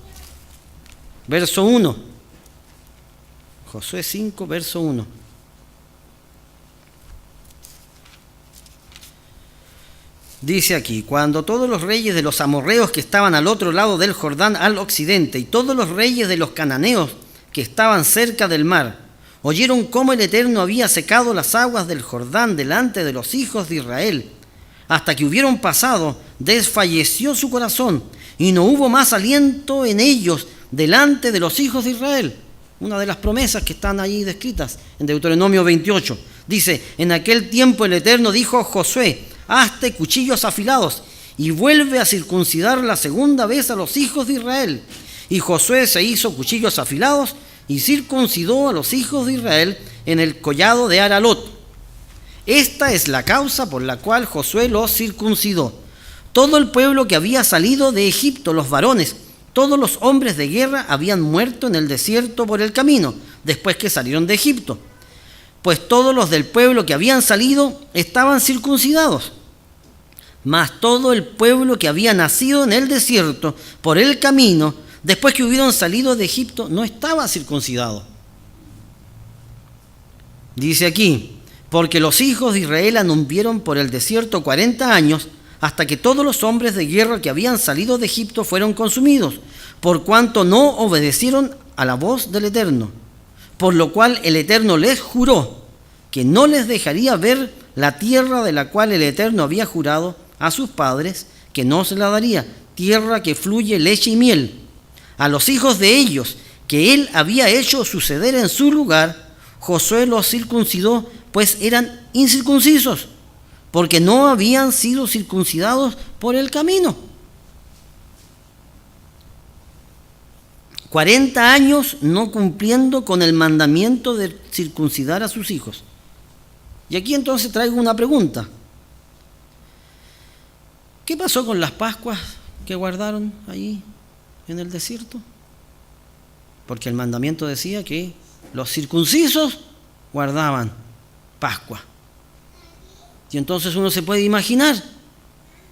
verso 1. Josué 5, verso 1. Dice aquí: cuando todos los reyes de los amorreos que estaban al otro lado del Jordán al occidente y todos los reyes de los cananeos que estaban cerca del mar oyeron cómo el Eterno había secado las aguas del Jordán delante de los hijos de Israel, hasta que hubieron pasado, desfalleció su corazón y no hubo más aliento en ellos delante de los hijos de Israel. Una de las promesas que están ahí descritas en Deuteronomio 28. Dice: en aquel tiempo el Eterno dijo a Josué: hazte cuchillos afilados y vuelve a circuncidar la segunda vez a los hijos de Israel. Y Josué se hizo cuchillos afilados y circuncidó a los hijos de Israel en el collado de Aralot. Esta es la causa por la cual Josué los circuncidó. Todo el pueblo que había salido de Egipto, los varones, todos los hombres de guerra habían muerto en el desierto por el camino, después que salieron de Egipto. Pues todos los del pueblo que habían salido estaban circuncidados. Mas todo el pueblo que había nacido en el desierto por el camino, después que hubieron salido de Egipto, no estaba circuncidado. Dice aquí: porque los hijos de Israel anduvieron por el desierto 40 años, hasta que todos los hombres de guerra que habían salido de Egipto fueron consumidos, por cuanto no obedecieron a la voz del Eterno. Por lo cual el Eterno les juró que no les dejaría ver la tierra de la cual el Eterno había jurado a sus padres que no se la daría, tierra que fluye leche y miel. A los hijos de ellos que él había hecho suceder en su lugar, Josué los circuncidó, pues eran incircuncisos, porque no habían sido circuncidados por el camino. 40 años no cumpliendo con el mandamiento de circuncidar a sus hijos. Y aquí entonces traigo una pregunta. ¿Qué pasó con las Pascuas que guardaron allí en el desierto? Porque el mandamiento decía que los circuncisos guardaban Pascua. Y entonces uno se puede imaginar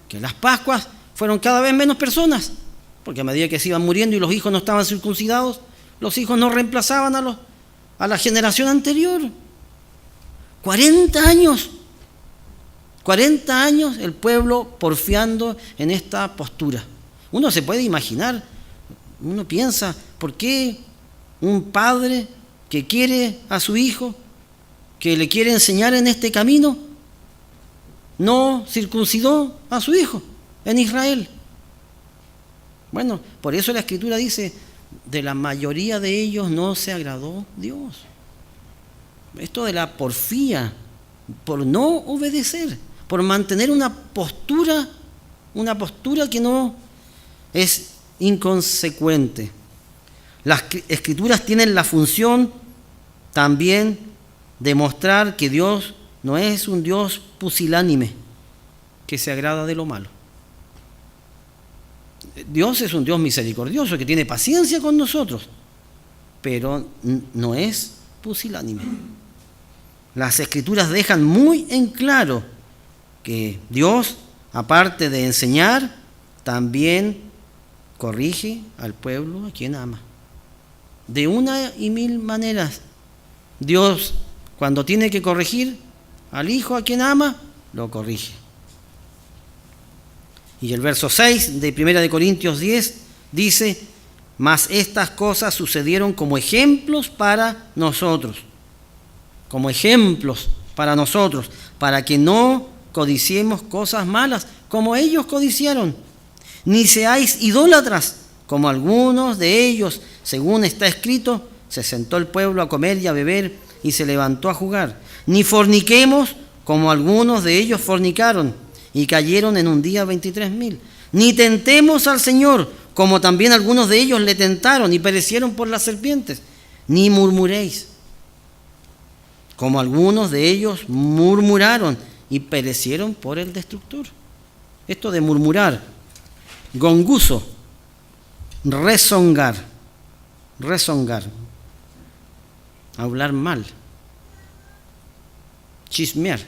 que las Pascuas fueron cada vez menos personas, porque a medida que se iban muriendo y los hijos no estaban circuncidados, los hijos no reemplazaban a la generación anterior. 40 años. 40 años el pueblo porfiando en esta postura. Uno se puede imaginar, uno piensa, ¿por qué un padre que quiere a su hijo, que le quiere enseñar en este camino, no circuncidó a su hijo en Israel? Bueno, por eso la Escritura dice: de la mayoría de ellos no se agradó Dios. Esto de la porfía, por no obedecer, por mantener una postura que no es inconsecuente. Las Escrituras tienen la función también de mostrar que Dios no es un Dios pusilánime, que se agrada de lo malo. Dios es un Dios misericordioso, que tiene paciencia con nosotros, pero no es pusilánime. Las Escrituras dejan muy en claro que Dios, aparte de enseñar, también corrige al pueblo a quien ama. De una y mil maneras. Dios, cuando tiene que corregir al hijo a quien ama, lo corrige. Y el verso 6 de 1 Corintios 10 dice: mas estas cosas sucedieron como ejemplos para nosotros. Como ejemplos para nosotros, para que no codiciemos cosas malas, como ellos codiciaron. Ni seáis idólatras, como algunos de ellos, según está escrito, se sentó el pueblo a comer y a beber y se levantó a jugar. Ni forniquemos, como algunos de ellos fornicaron y cayeron en un día 23,000. Ni tentemos al Señor, como también algunos de ellos le tentaron y perecieron por las serpientes. Ni murmuréis, como algunos de ellos murmuraron y perecieron por el destructor. Esto de murmurar, gonguso, rezongar, hablar mal, chismear,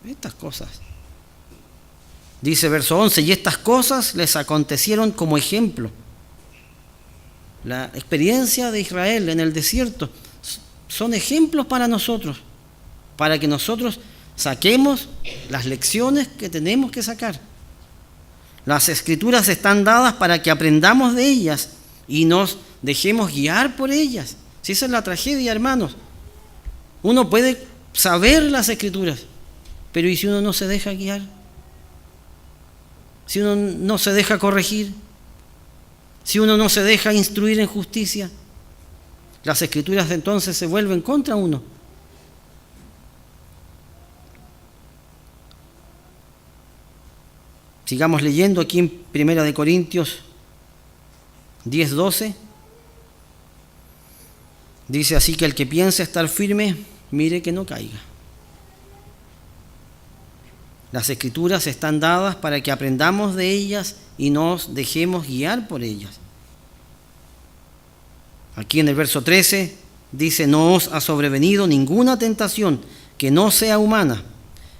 estas cosas. Dice verso 11, y estas cosas les acontecieron como ejemplo. La experiencia de Israel en el desierto son ejemplos para nosotros, para que nosotros saquemos las lecciones que tenemos que sacar. Las Escrituras están dadas para que aprendamos de ellas y nos dejemos guiar por ellas. Si esa es la tragedia, hermanos. Uno puede saber las Escrituras, pero ¿y si uno no se deja guiar? Si uno no se deja corregir, si uno no se deja instruir en justicia, las Escrituras entonces se vuelven contra uno. Sigamos leyendo aquí en 1 Corintios 10:12. Dice así: que el que piensa estar firme, mire que no caiga. Las Escrituras están dadas para que aprendamos de ellas y nos dejemos guiar por ellas. Aquí en el verso 13 dice: no os ha sobrevenido ninguna tentación que no sea humana,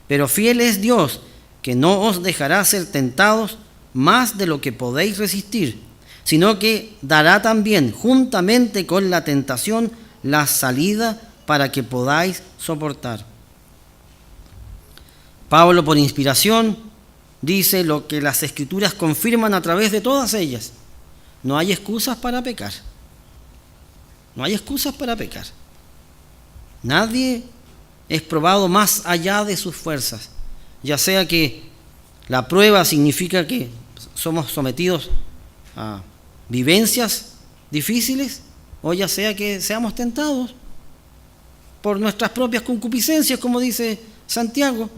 pero fiel es Dios, que no os dejará ser tentados más de lo que podéis resistir, sino que dará también juntamente con la tentación la salida para que podáis soportar. Pablo, por inspiración, dice lo que las Escrituras confirman a través de todas ellas: no hay excusas para pecar. No hay excusas para pecar. Nadie es probado más allá de sus fuerzas, ya sea que la prueba significa que somos sometidos a vivencias difíciles, o ya sea que seamos tentados por nuestras propias concupiscencias, como dice Santiago.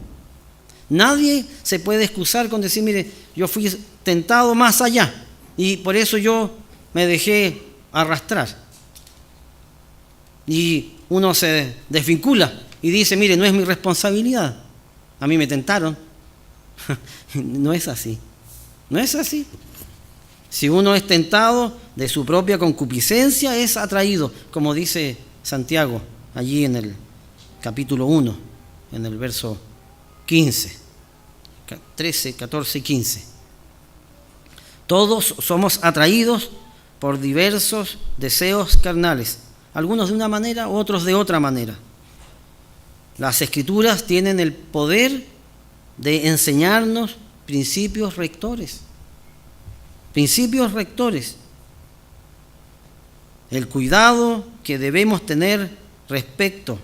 Nadie se puede excusar con decir: mire, yo fui tentado más allá y por eso yo me dejé arrastrar. Y uno se desvincula y dice: mire, no es mi responsabilidad, a mí me tentaron. No es así, no es así. Si uno es tentado, de su propia concupiscencia es atraído, como dice Santiago allí en el capítulo 1, en el verso 15, 13, 14 y 15. Todos somos atraídos por diversos deseos carnales, algunos de una manera, otros de otra manera. Las Escrituras tienen el poder de enseñarnos principios rectores. Principios rectores. El cuidado que debemos tener respecto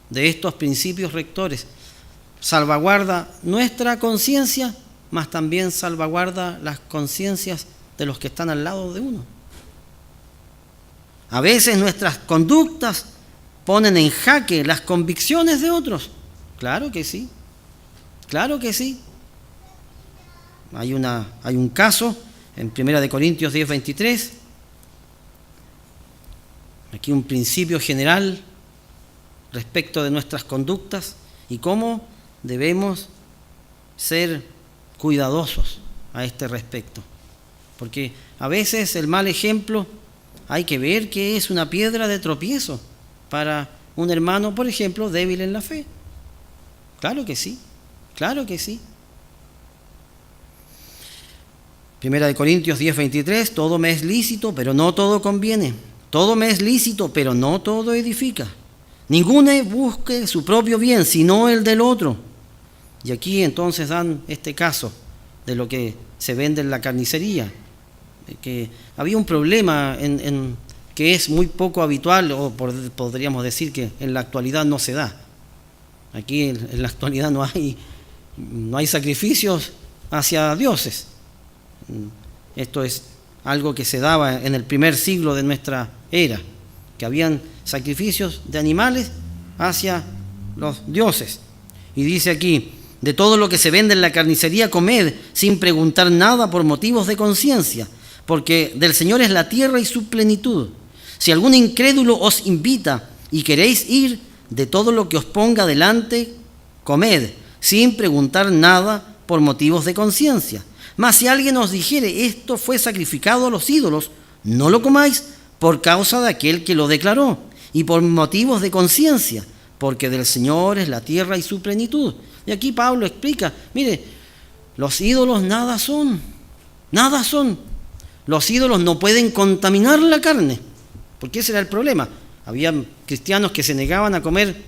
de estos principios rectores salvaguarda nuestra conciencia, mas también salvaguarda las conciencias de los que están al lado de uno. A veces nuestras conductas ponen en jaque las convicciones de otros. Claro que sí, claro que sí. Hay un caso en 1 Corintios 10:23. Aquí un principio general respecto de nuestras conductas y cómo debemos ser cuidadosos a este respecto. Porque a veces el mal ejemplo hay que ver que es una piedra de tropiezo para un hermano, por ejemplo, débil en la fe. Claro que sí, claro que sí. Primera de Corintios 10:23, todo me es lícito, pero no todo conviene. Todo me es lícito, pero no todo edifica. Ninguno busque su propio bien, sino el del otro. Y aquí entonces dan este caso de lo que se vende en la carnicería, que había un problema que es muy poco habitual, o podríamos decir que en la actualidad no se da. Aquí en la actualidad no hay sacrificios hacia dioses. Esto es algo que se daba en el primer siglo de nuestra era, que habían sacrificios de animales hacia los dioses. Y dice aquí, de todo lo que se vende en la carnicería comed, sin preguntar nada por motivos de conciencia, porque del Señor es la tierra y su plenitud. Si algún incrédulo os invita y queréis ir, de todo lo que os ponga delante, comed, sin preguntar nada por motivos de conciencia. Mas si alguien os dijere, esto fue sacrificado a los ídolos, no lo comáis por causa de aquel que lo declaró, y por motivos de conciencia, porque del Señor es la tierra y su plenitud. Y aquí Pablo explica, mire, los ídolos nada son. Los ídolos no pueden contaminar la carne, porque ese era el problema. Había cristianos que se negaban a comer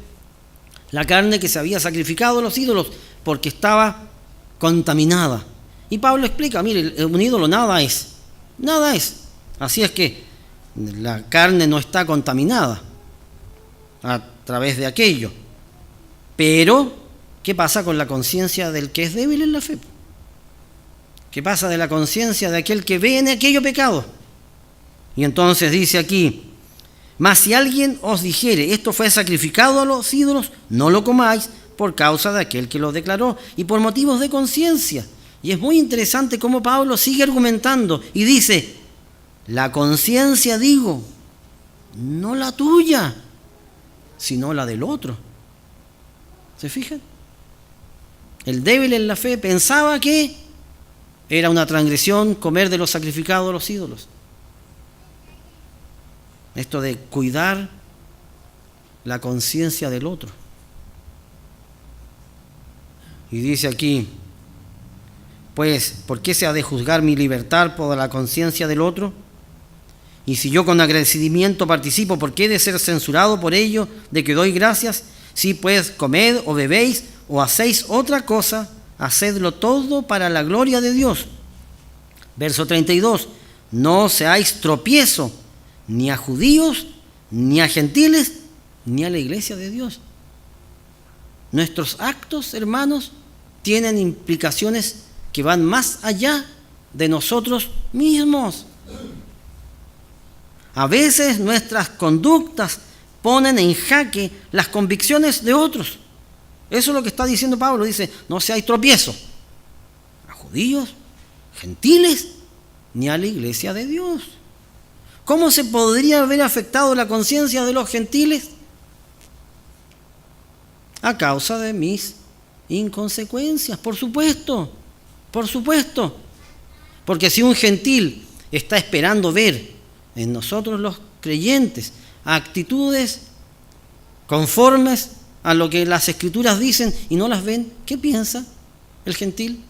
la carne que se había sacrificado a los ídolos porque estaba contaminada. Y Pablo explica, mire, un ídolo nada es. Así es que la carne no está contaminada a través de aquello. Pero, ¿qué pasa con la conciencia del que es débil en la fe? ¿Qué pasa de la conciencia de aquel que ve en aquello pecado? Y entonces dice aquí, mas si alguien os dijere, esto fue sacrificado a los ídolos, no lo comáis por causa de aquel que lo declaró y por motivos de conciencia. Y es muy interesante cómo Pablo sigue argumentando y dice, la conciencia digo, no la tuya, sino la del otro. ¿Se fijan? El débil en la fe pensaba que era una transgresión comer de lo sacrificado a los ídolos. Esto de cuidar la conciencia del otro. Y dice aquí, pues, ¿por qué se ha de juzgar mi libertad por la conciencia del otro? Y si yo con agradecimiento participo, ¿por qué he de ser censurado por ello de que doy gracias? Si pues comed o bebéis o hacéis otra cosa, hacedlo todo para la gloria de Dios. Verso 32, no seáis tropiezo ni a judíos, ni a gentiles, ni a la iglesia de Dios. Nuestros actos, hermanos, tienen implicaciones que van más allá de nosotros mismos. A veces nuestras conductas ponen en jaque las convicciones de otros. Eso es lo que está diciendo Pablo. Dice, no seáis tropiezo a judíos, gentiles, ni a la iglesia de Dios. ¿Cómo se podría haber afectado la conciencia de los gentiles? A causa de mis inconsecuencias, por supuesto. Porque si un gentil está esperando ver en nosotros los creyentes actitudes conformes a lo que las Escrituras dicen y no las ven, ¿qué piensa el gentil?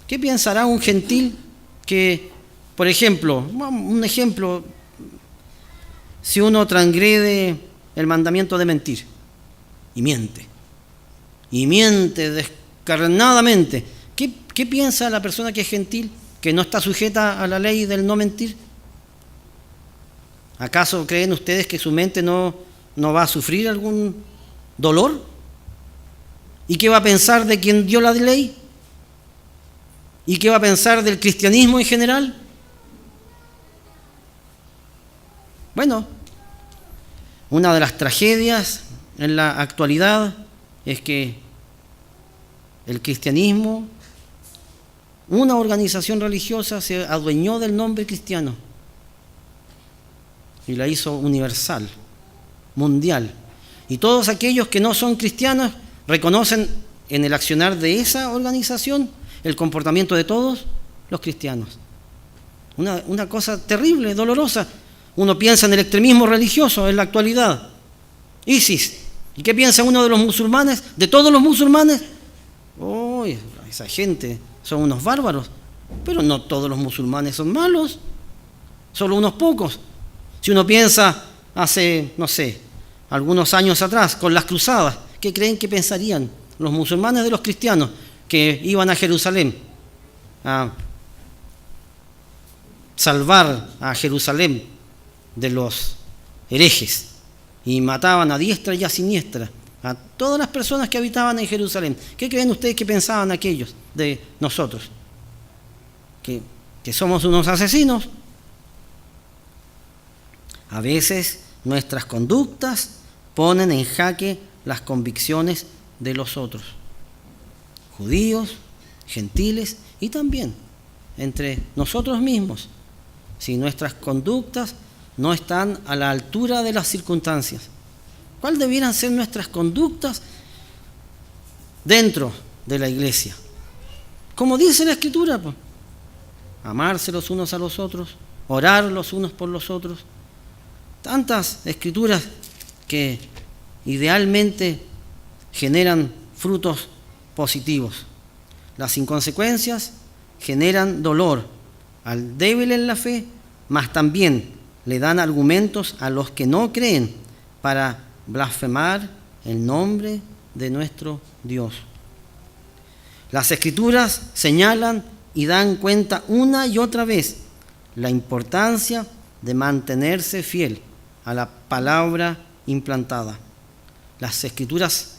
¿Qué pensará un gentil que, por ejemplo, un ejemplo, si uno transgrede el mandamiento de mentir y miente descarnadamente, ¿qué piensa la persona que es gentil, que no está sujeta a la ley del no mentir? ¿Acaso creen ustedes que su mente no va a sufrir algún dolor? ¿Y qué va a pensar de quien dio la ley? ¿Y qué va a pensar del cristianismo en general? Bueno, una de las tragedias en la actualidad es que el cristianismo, una organización religiosa, se adueñó del nombre cristiano y la hizo universal, mundial. Y todos aquellos que no son cristianos reconocen en el accionar de esa organización el comportamiento de todos los cristianos. Una cosa terrible, dolorosa. Uno piensa en el extremismo religioso en la actualidad. ISIS. ¿Y qué piensa uno de los musulmanes? De todos los musulmanes. esa gente son unos bárbaros, pero no todos los musulmanes son malos, solo unos pocos. Si uno piensa hace, no sé, algunos años atrás, con las cruzadas, ¿qué creen que pensarían los musulmanes de los cristianos que iban a Jerusalén a salvar a Jerusalén de los herejes y mataban a diestra y a siniestra a todas las personas que habitaban en Jerusalén? ¿Qué creen ustedes que pensaban aquellos de nosotros? ¿Que somos unos asesinos? A veces nuestras conductas ponen en jaque las convicciones de los otros, judíos, gentiles y también entre nosotros mismos, si nuestras conductas no están a la altura de las circunstancias. ¿Cuáles debieran ser nuestras conductas dentro de la iglesia? Como dice la Escritura, pues, amarse los unos a los otros, orar los unos por los otros. Tantas escrituras que idealmente generan frutos positivos. Las inconsecuencias generan dolor al débil en la fe, mas también le dan argumentos a los que no creen para blasfemar el nombre de nuestro Dios. Las Escrituras señalan y dan cuenta una y otra vez la importancia de mantenerse fiel a la palabra implantada. Las Escrituras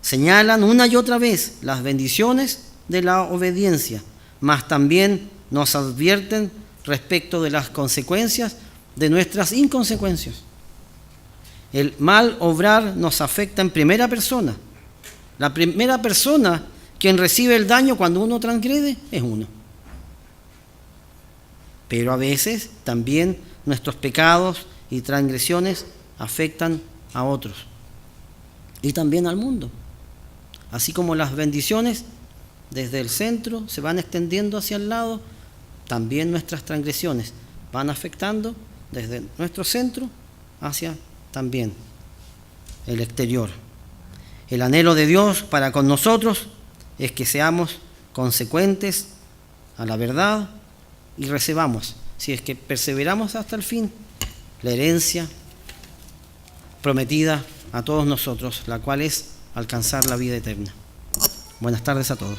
señalan una y otra vez las bendiciones de la obediencia, mas también nos advierten respecto de las consecuencias de nuestras inconsecuencias. El mal obrar nos afecta en primera persona. La primera persona quien recibe el daño cuando uno transgrede es uno. Pero a veces también nuestros pecados y transgresiones afectan a otros y también al mundo. Así como las bendiciones desde el centro se van extendiendo hacia el lado, también nuestras transgresiones van afectando desde nuestro centro hacia también el exterior. El anhelo de Dios para con nosotros es que seamos consecuentes a la verdad y recibamos, si es que perseveramos hasta el fin, la herencia prometida a todos nosotros, la cual es alcanzar la vida eterna. Buenas tardes a todos.